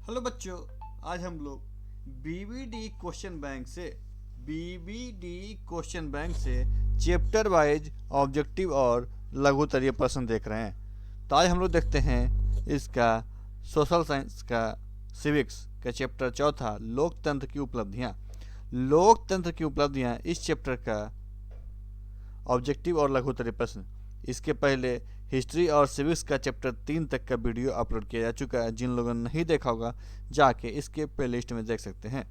Hello बच्चों, आज हम लोग बीबीडी क्वेश्चन बैंक से चैप्टर वाइज ऑब्जेक्टिव और लघु उत्तरीय प्रश्न देख रहे हैं। तो आज हम लोग देखते हैं इसका सोशल साइंस का सिविक्स का चैप्टर चौथा लोकतंत्र की उपलब्धियां। लोकतंत्र की उपलब्धियां इस चैप्टर का ऑब्जेक्टिव और लघु उत्तरीय प्रश्न। इसके पहले हिस्ट्री और सिविक्स का चैप्टर 3 तक का वीडियो अपलोड किया जा चुका है। जिन लोगों ने नहीं देखा होगा जाके इसके प्लेलिस्ट में देख सकते हैं।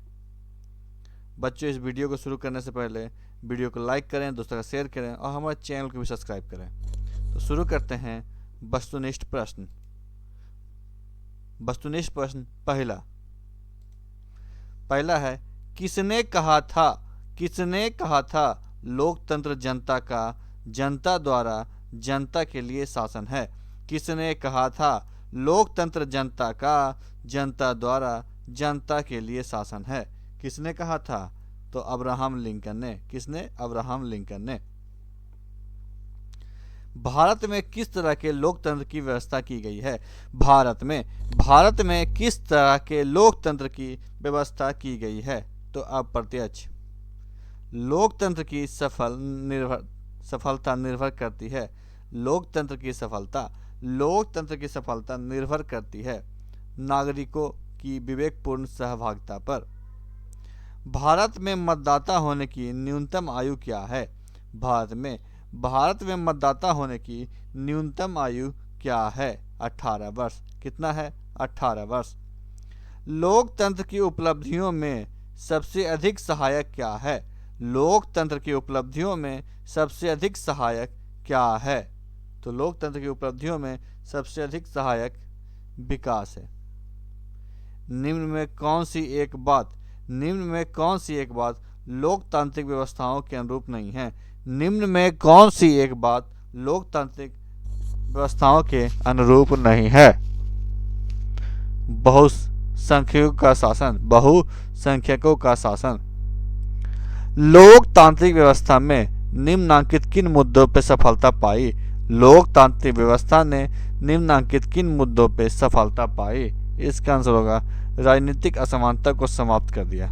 बच्चों, इस वीडियो को शुरू करने से पहले वीडियो को लाइक करें, दोस्तों का शेयर करें और हमारे चैनल को भी सब्सक्राइब करें। तो शुरू करते हैं वस्तुनिष्ठ प्रश्न। वस्तुनिष्ठ प्रश्न पहला है, किसने कहा था लोकतंत्र जनता का, जनता द्वारा जनता के लिए शासन है। किसने कहा था लोकतंत्र जनता का, जनता द्वारा जनता के लिए शासन है। किसने कहा था? तो अब्राहम लिंकन ने। किसने? अब्राहम लिंकन ने। भारत में किस तरह के लोकतंत्र की व्यवस्था की गई है? भारत में किस तरह के लोकतंत्र की व्यवस्था की गई है? तो अप्रत्यक्ष। लोकतंत्र की सफलता निर्भर करती है। लोकतंत्र की सफलता निर्भर करती है नागरिकों की विवेकपूर्ण सहभागिता पर। भारत में मतदाता होने की न्यूनतम आयु क्या है? भारत में मतदाता होने की न्यूनतम आयु क्या है? 18 वर्ष। कितना है? 18 वर्ष। लोकतंत्र की उपलब्धियों में सबसे अधिक सहायक क्या है? लोकतंत्र की उपलब्धियों में सबसे अधिक सहायक क्या है? तो लोकतंत्र की उपलब्धियों में सबसे अधिक सहायक विकास है। निम्न में कौन सी एक बात लोकतांत्रिक व्यवस्थाओं के अनुरूप नहीं है? निम्न में कौन सी एक बात लोकतांत्रिक व्यवस्थाओं के अनुरूप नहीं है? बहुसंख्यकों का शासन। लोकतांत्रिक व्यवस्था में निम्नांकित किन मुद्दों पर सफलता पाई? लोकतांत्रिक व्यवस्था ने निम्नांकित किन मुद्दों पर सफलता पाई? इसका आंसर होगा राजनीतिक असमानता को समाप्त कर दिया।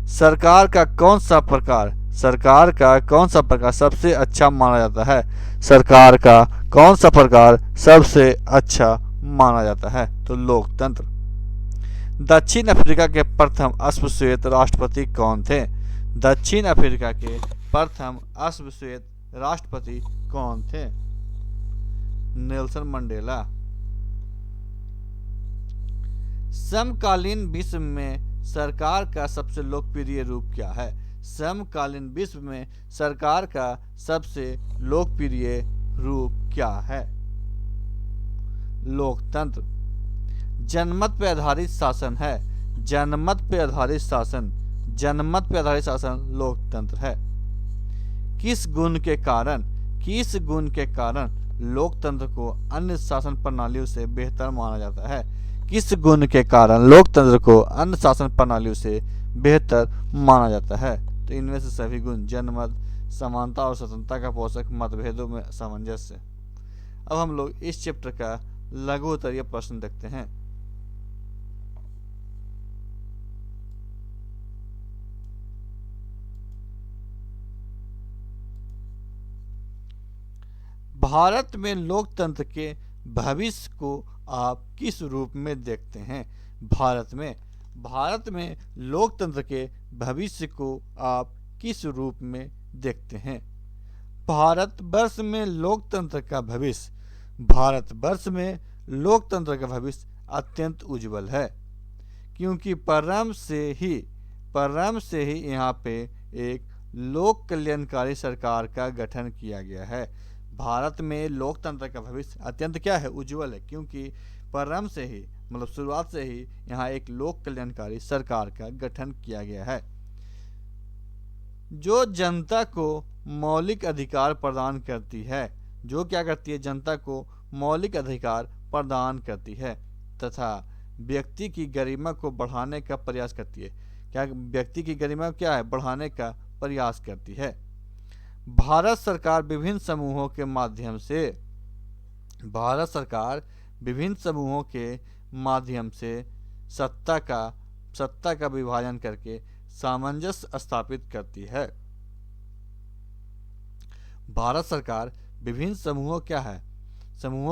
सरकार का कौन सा प्रकार सबसे अच्छा माना जाता है? सरकार का कौन सा प्रकार सबसे अच्छा माना जाता है? तो लोकतंत्र। दक्षिण अफ्रीका के प्रथम अस्पृश्यत राष्ट्रपति कौन थे? दक्षिण अफ्रीका के प्रथम अस्पृश्यत राष्ट्रपति कौन थे? Nelson Mandela. समकालीन विश्व में सरकार का सबसे लोकप्रिय रूप क्या है? समकालीन विश्व में सरकार का सबसे लोकप्रिय रूप क्या है? लोकतंत्र। जनमत पर आधारित शासन है। जनमत पर आधारित शासन लोकतंत्र है। किस गुण के कारण लोकतंत्र को अन्य शासन प्रणालियों से बेहतर माना जाता है? किस गुण के कारण लोकतंत्र को अन्य शासन प्रणालियों से बेहतर माना जाता है? तो इनमें से सभी गुण: जनमत, समानता और स्वतंत्रता का पोषक, मतभेदों में सामंजस्य। अब हम लोग इस चैप्टर का लघु उत्तरीय प्रश्न देखते हैं। भारत में लोकतंत्र के भविष्य को आप किस रूप में देखते हैं? भारत में लोकतंत्र के भविष्य को आप किस रूप में देखते हैं? भारतवर्ष में लोकतंत्र का भविष्य अत्यंत उज्जवल है, क्योंकि प्रारंभ से ही यहाँ पे एक लोक कल्याणकारी सरकार का गठन किया गया है। भारत में लोकतंत्र का भविष्य अत्यंत क्या है? उज्जवल है, क्योंकि प्रारंभ से ही शुरुआत से ही यहाँ एक लोक कल्याणकारी सरकार का गठन किया गया है, जो जनता को मौलिक अधिकार प्रदान करती है। जो क्या करती है? जनता को मौलिक अधिकार प्रदान करती है तथा व्यक्ति की गरिमा को बढ़ाने का प्रयास करती है। क्या व्यक्ति की गरिमा क्या है? बढ़ाने का प्रयास करती है। भारत सरकार विभिन्न समूहों के माध्यम से सत्ता का विभाजन करके सामंजस्य स्थापित करती है। भारत सरकार विभिन्न समूहों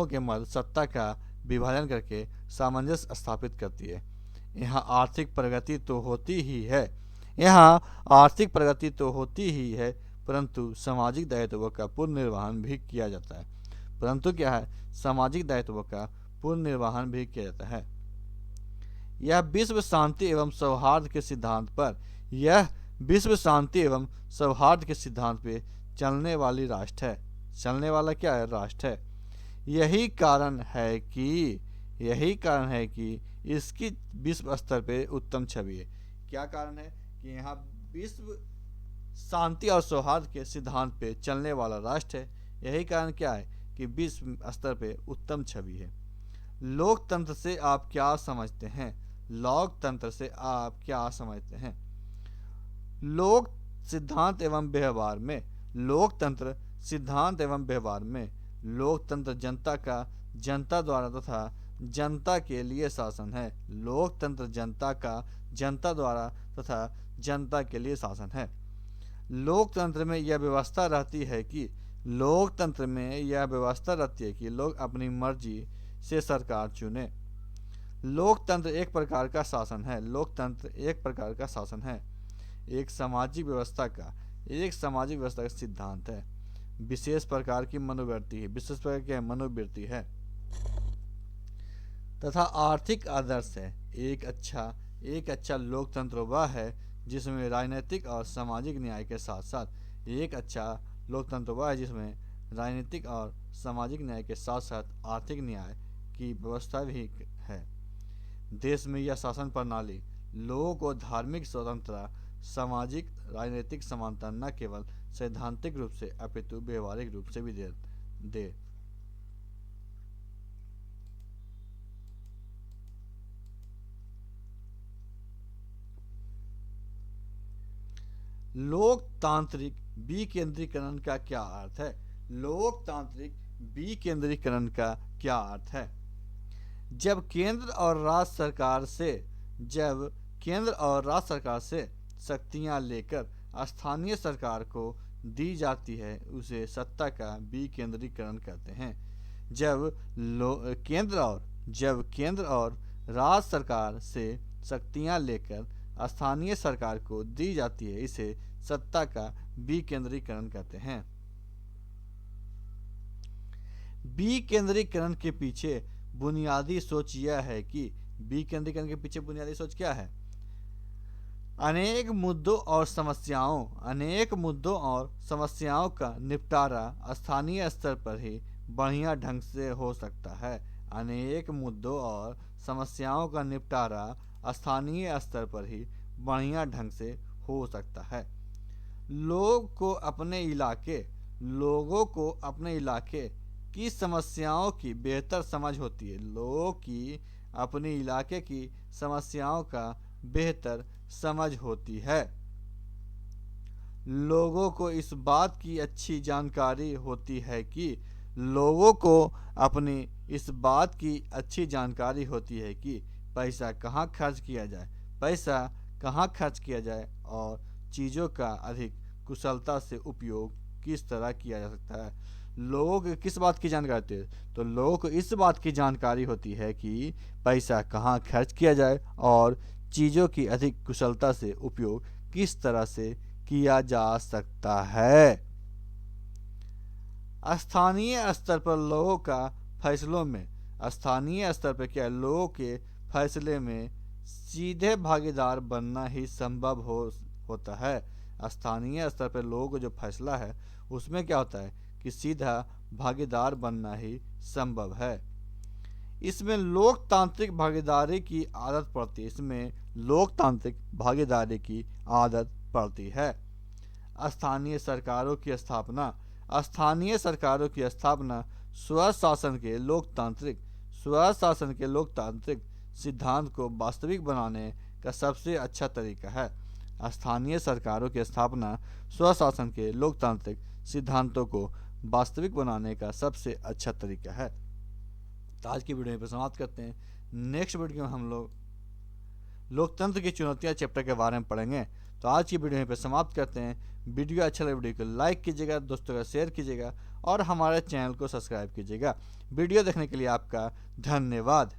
के मध्य सत्ता का विभाजन करके सामंजस्य स्थापित करती है। यहाँ आर्थिक प्रगति तो होती ही है, परंतु सामाजिक दायित्वों का पूर्ण निर्वहन भी किया जाता है। यह विश्व शांति एवं सौहार्द के सिद्धांत पर चलने वाला राष्ट्र है। यही कारण है कि इसकी विश्व स्तर पे उत्तम छवि है। क्या कारण है कि यहाँ विश्व शांति और सौहार्द के सिद्धांत पे चलने वाला राष्ट्र है। यही कारण क्या है कि विश्व स्तर पे उत्तम छवि है। लोकतंत्र से आप क्या समझते हैं? लोकतंत्र सिद्धांत एवं व्यवहार में लोकतंत्र जनता द्वारा तथा जनता के लिए शासन है। लोकतंत्र में यह व्यवस्था रहती है कि लोग अपनी मर्जी से सरकार चुने। लोकतंत्र एक प्रकार का शासन है। एक सामाजिक व्यवस्था का सिद्धांत है। विशेष प्रकार की मनोवृत्ति है तथा आर्थिक आदर्श है। एक अच्छा लोकतंत्र वह है जिसमें राजनीतिक और सामाजिक न्याय के साथ साथ आर्थिक न्याय की व्यवस्था भी है। देश में यह शासन प्रणाली लोगों को धार्मिक स्वतंत्रता, सामाजिक राजनीतिक समानता न केवल सैद्धांतिक रूप से अपितु व्यवहारिक रूप से भी दे। लोकतांत्रिक विकेंद्रीकरण का क्या अर्थ है? जब केंद्र और राज्य सरकार से शक्तियां लेकर स्थानीय सरकार को दी जाती है, उसे सत्ता का विकेंद्रीकरण कहते हैं। जब केंद्र और राज्य सरकार से शक्तियां लेकर स्थानीय सरकार को दी जाती है, इसे सत्ता का विकेंद्रीकरण कहते हैं। विकेंद्रीकरण के पीछे बुनियादी सोच क्या है? अनेक मुद्दों और समस्याओं का निपटारा स्थानीय स्तर पर ही बढ़िया ढंग से हो सकता है। लोगों को अपने इलाके की समस्याओं की बेहतर समझ होती है। लोगों को इस बात की अच्छी जानकारी होती है कि पैसा कहाँ खर्च किया जाए और चीज़ों का अधिक कुशलता से उपयोग किस तरह किया जा सकता है। लोगों को किस बात की जानकारी होती है? तो लोगों को इस बात की जानकारी होती है कि पैसा कहाँ खर्च किया जाए और चीज़ों की अधिक कुशलता से उपयोग किस तरह से किया जा सकता है। स्थानीय स्तर पर लोगों के फैसले में सीधे भागीदार बनना ही संभव होता है। स्थानीय स्तर पर लोगों को जो फैसला है उसमें क्या होता है कि सीधा भागीदार बनना ही संभव है। इसमें लोकतांत्रिक भागीदारी की आदत पड़ती है। स्थानीय सरकारों की स्थापना स्वशासन के लोकतांत्रिक सिद्धांत को वास्तविक बनाने का सबसे अच्छा तरीका है। स्थानीय सरकारों की स्थापना स्वशासन के लोकतांत्रिक सिद्धांतों को वास्तविक बनाने का सबसे अच्छा तरीका है। तो आज की वीडियो पर समाप्त करते हैं। नेक्स्ट वीडियो में हम लोग लोकतंत्र की चुनौतियां चैप्टर के बारे में पढ़ेंगे। तो आज की वीडियो पर समाप्त करते हैं। वीडियो अच्छा लगे वीडियो को लाइक कीजिएगा, दोस्तों का शेयर कीजिएगा और हमारे चैनल को सब्सक्राइब कीजिएगा। वीडियो देखने के लिए आपका धन्यवाद।